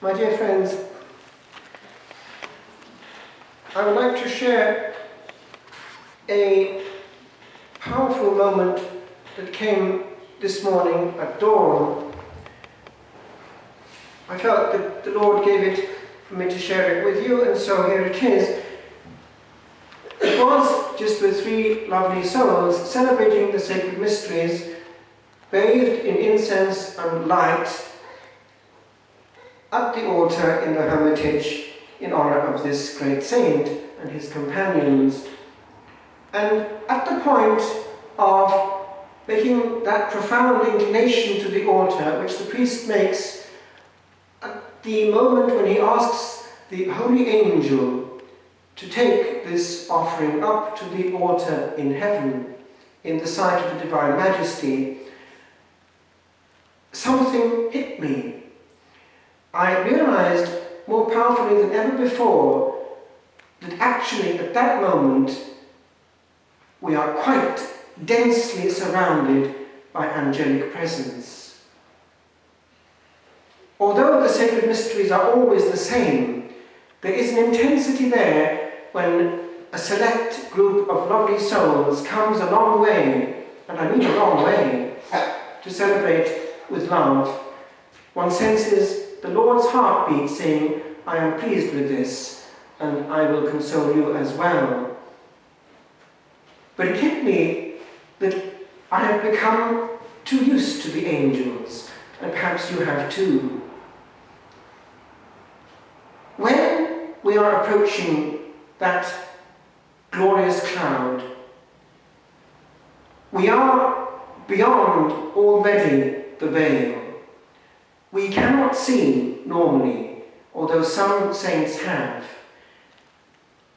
My dear friends, I would like to share a powerful moment that came this morning at dawn. I felt that the Lord gave it for me to share it with you, and so here it is. It was just with three lovely souls celebrating the sacred mysteries, bathed in incense and light, at the altar in the hermitage in honour of this great saint and his companions. And at the point of making that profound inclination to the altar, which the priest makes at the moment when he asks the holy angel to take this offering up to the altar in heaven, in the sight of the Divine Majesty, something hit me. I realized more powerfully than ever before that actually at that moment we are quite densely surrounded by angelic presence. Although the sacred mysteries are always the same, there is an intensity there when a select group of lovely souls comes a long way, and I mean a long way, to celebrate with love. One senses the Lord's heartbeat saying, I am pleased with this, and I will console you as well. But it hit me that I have become too used to the angels, and perhaps you have too. When we are approaching that glorious cloud, we are beyond already the veil. We cannot see normally, although some saints have.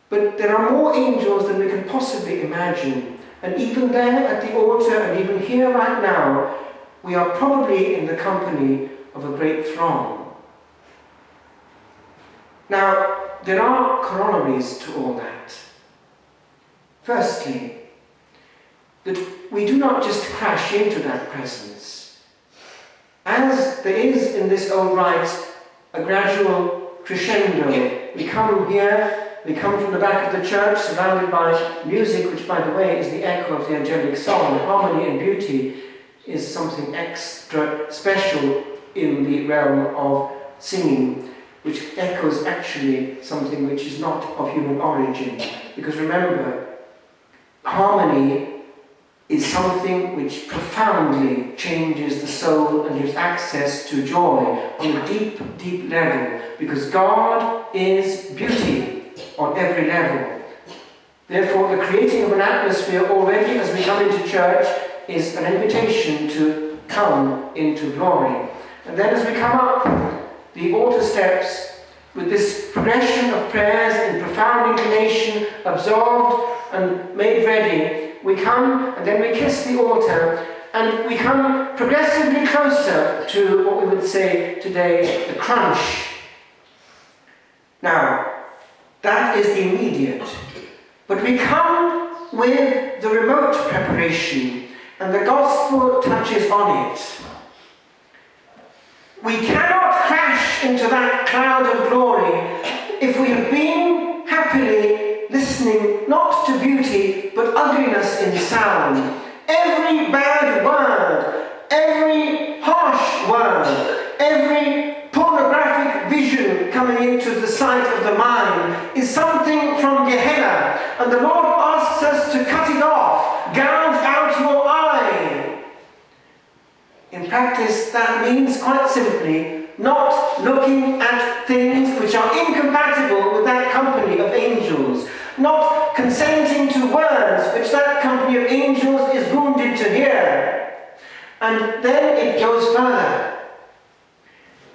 But there are more angels than we can possibly imagine. And even there at the altar, and even here right now, we are probably in the company of a great throng. Now, there are corollaries to all that. Firstly, that we do not just crash into that presence. As there is in this old rite a gradual crescendo, we come here, we come from the back of the church surrounded by music, which by the way is the echo of the angelic song. Harmony and beauty is something extra special in the realm of singing, which echoes actually something which is not of human origin. Because remember, harmony is something which profoundly changes the soul and gives access to joy on a deep, deep level, because God is beauty on every level. Therefore, the creating of an atmosphere already as we come into church is an invitation to come into glory. And then as we come up the altar steps with this progression of prayers in profound inclination, absorbed and made ready, we come and then we kiss the altar, and we come progressively closer to what we would say today, the crunch. Now, that is the immediate. But we come with the remote preparation, and the gospel touches on it. We cannot crash into that cloud of glory if we have been happily listening not to beauty but ugliness in sound. Every bad word, every harsh word, every pornographic vision coming into the sight of the mind is something from Gehenna, and the Lord asks us to cut it off, gouge out your eye. In practice, that means quite simply not looking at things which are incompatible with that company of angels, not consenting to words which that company of angels is wounded to hear. And then it goes further.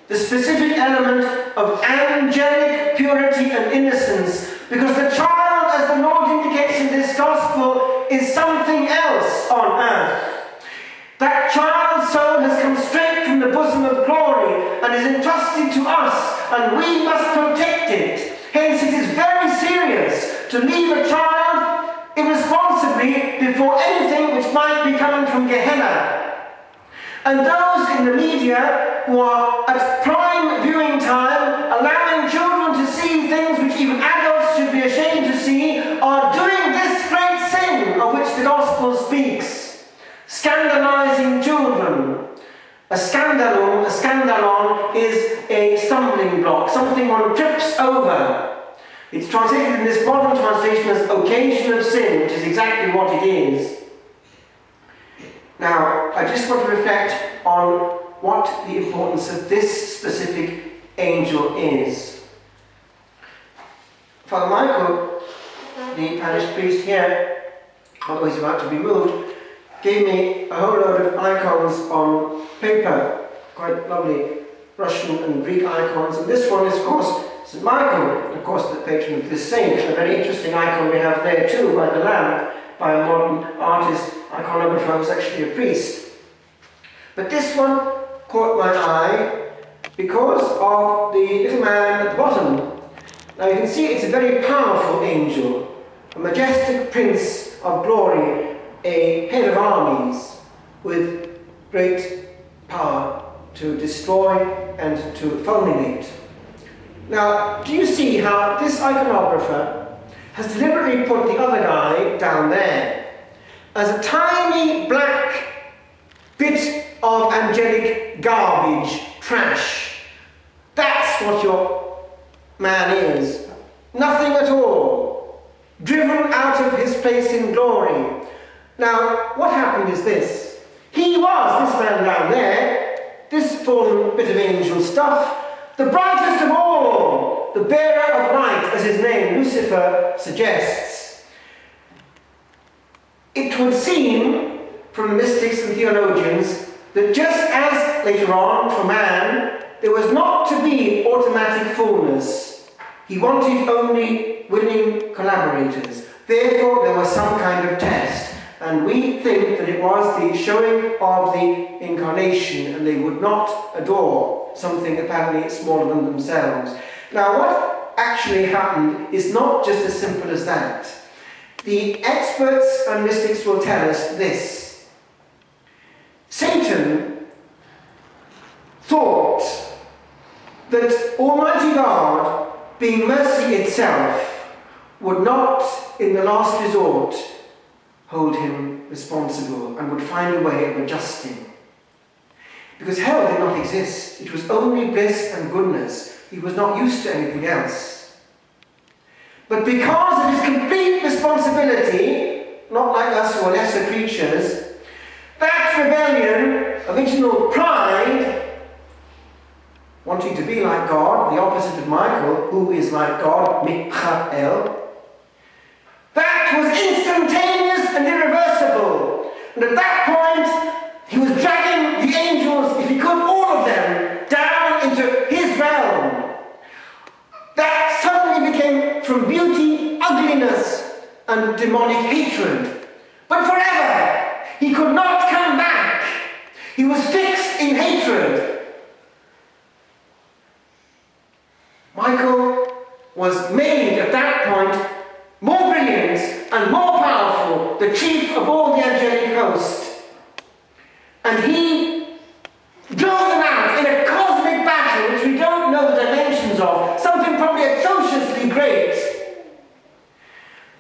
The specific element of angelic purity and innocence, because the child, as the Lord indicates in this gospel, is something else on earth. That child's soul has come straight from the bosom of glory and is entrusted to us, and we must protect it. Hence it is very serious to leave a child irresponsibly before anything which might be coming from Gehenna. And those in the media who are at prime viewing time allowing children to see things which even adults should be ashamed to see, are doing this great sin of which the Gospel speaks, scandalizing children. A scandalon is a stumbling block, something one trips over. It's translated in this modern translation as occasion of sin, which is exactly what it is. Now, I just want to reflect on what the importance of this specific angel is. Father Michael, the parish priest here, although he's about to be moved, gave me a whole load of icons on paper, quite lovely Russian and Greek icons, and this one is, of course, St. Michael, of course, the patron of this saint. A very interesting icon we have there too, by the lamp, by a modern artist, iconographer who's actually a priest. But this one caught my eye because of the little man at the bottom. Now you can see it's a very powerful angel, a majestic prince of glory, a head of armies with great power to destroy and to fulminate. Now, do you see how this iconographer has deliberately put the other guy down there as a tiny black bit of angelic garbage, trash? That's what your man is. Nothing at all. Driven out of his place in glory. Now, what happened is this. He was, this man down there, this fallen bit of angel stuff, the brightest of all, the bearer of light, as his name, Lucifer, suggests. It would seem, from mystics and theologians, that just as later on, for man, there was not to be automatic fullness. He wanted only willing collaborators. Therefore, there was some kind of test. And we think that it was the showing of the incarnation, and they would not adore something apparently smaller than themselves. Now, what actually happened is not just as simple as that. The experts and mystics will tell us this. Satan thought that Almighty God, being mercy itself, would not, in the last resort, hold him responsible and would find a way of adjusting. Because hell did not exist. It was only bliss and goodness. He was not used to anything else. But because of his complete responsibility, not like us who are lesser creatures, that rebellion, original pride, wanting to be like God, the opposite of Michael, who is like God, Michael, that was instantaneous and irreversible. And at that point, he was dragging the angels, if he could, all of them, down into his realm. That suddenly became from beauty, ugliness, and demonic hatred. But forever, he could not come back. He was fixed in hatred. Michael was made at that point more brilliant and more powerful, the chief of all the angelic host. And he drove them out in a cosmic battle which we don't know the dimensions of, something probably atrociously great.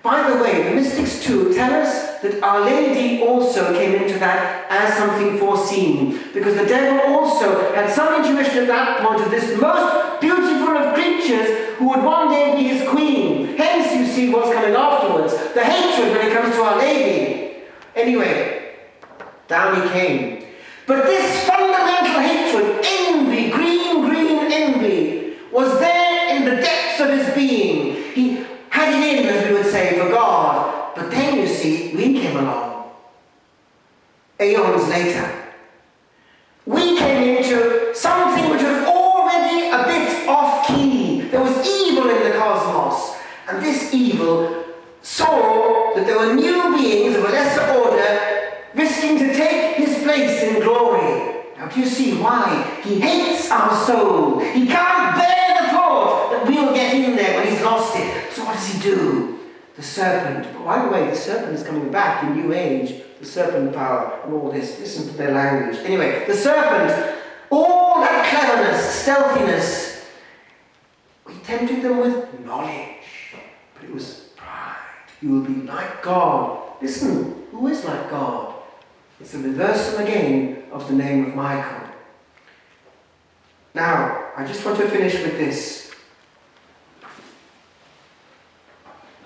By the way, the mystics too tell us that Our Lady also came into that as something foreseen, because the devil also had some intuition at that point of this most beautiful of creatures who would one day be his queen. Hence you see what's coming afterwards, the hatred when it comes to Our Lady. Anyway, down he came. But this fundamental hatred, envy, green envy, was there in the depths of his being. He had it in, as we would say, for God. But then, you see, we came along. Aeons later. We came into something which was already a bit off key. There was evil in the cosmos. And this evil saw that there were new beings of a lesser order risking to take his place in glory. Now, do you see why? He hates our soul. He can't bear the thought that we'll get in there when he's lost it. So what does he do? The serpent. But by the way, the serpent is coming back in New Age. The serpent power and all this. Listen to their language. Anyway, the serpent, all that cleverness, stealthiness, tempted them with knowledge, but it was pride. You will be like God. Listen, who is like God? It's the reversal again of the name of Michael. Now, I just want to finish with this.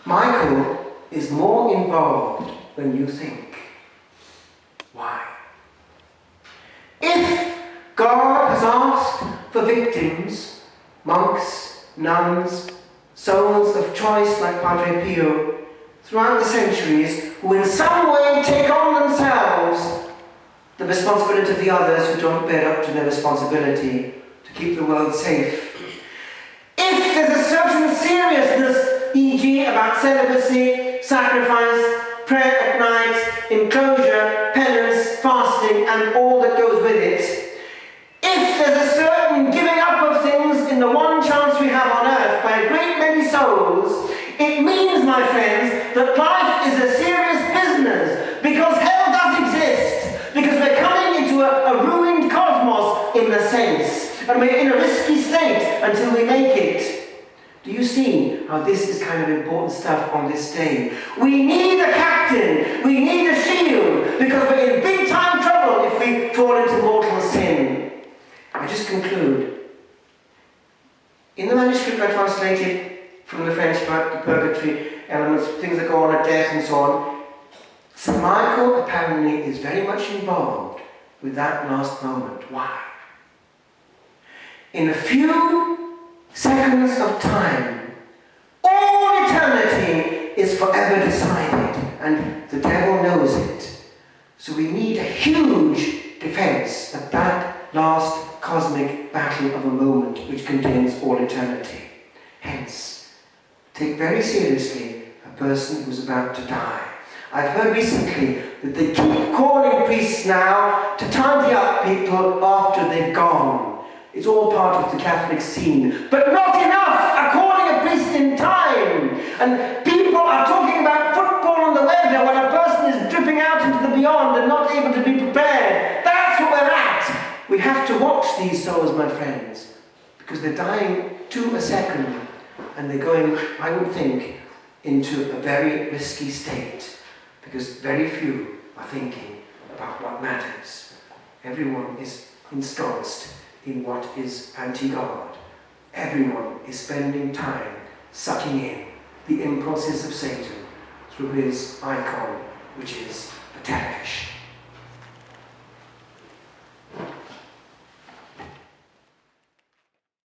Michael is more involved than you think. Why? If God has asked for victims, monks, nuns, souls of choice like Padre Pio, throughout the centuries, who in some way take on themselves the responsibility of the others who don't bear up to their responsibility to keep the world safe. If there's a certain seriousness, e.g. about celibacy, sacrifice, prayer at night, enclosure, penance, fasting, and all that goes with it, if there's a certain giving up of things in the one chance we have on earth by a great many souls, it means, my friends, that life is a serious business, because hell does exist, because we're coming into a ruined cosmos in a sense, and we're in a risky state until we make it. Do you see how this is kind of important stuff on this day? We need a captain, we need a shield, because we're in big time trouble if we fall into mortal sin. I just conclude. In the manuscript I translated from the French about the purgatory elements, things that go on at death and so on, St. Michael apparently is very much involved with that last moment. Why? In a few seconds of time, all eternity is forever decided, and the devil knows it. So we need a huge defense at that last cosmic battle of a moment which contains all eternity. Hence, take very seriously a person who's about to die. I've heard recently that they keep calling priests now to tidy up people after they've gone. It's all part of the Catholic scene. But not enough! Calling a priest in time! And people are talking about football on the weather when a person is dripping out into the beyond and not able to be prepared. That's what we're at! We have to watch these souls, my friends, because they're dying to a second, and they're going, I would think, into a very risky state, because very few are thinking about what matters. Everyone is ensconced in what is anti-God. Everyone is spending time sucking in the impulses of Satan through his icon, which is a television.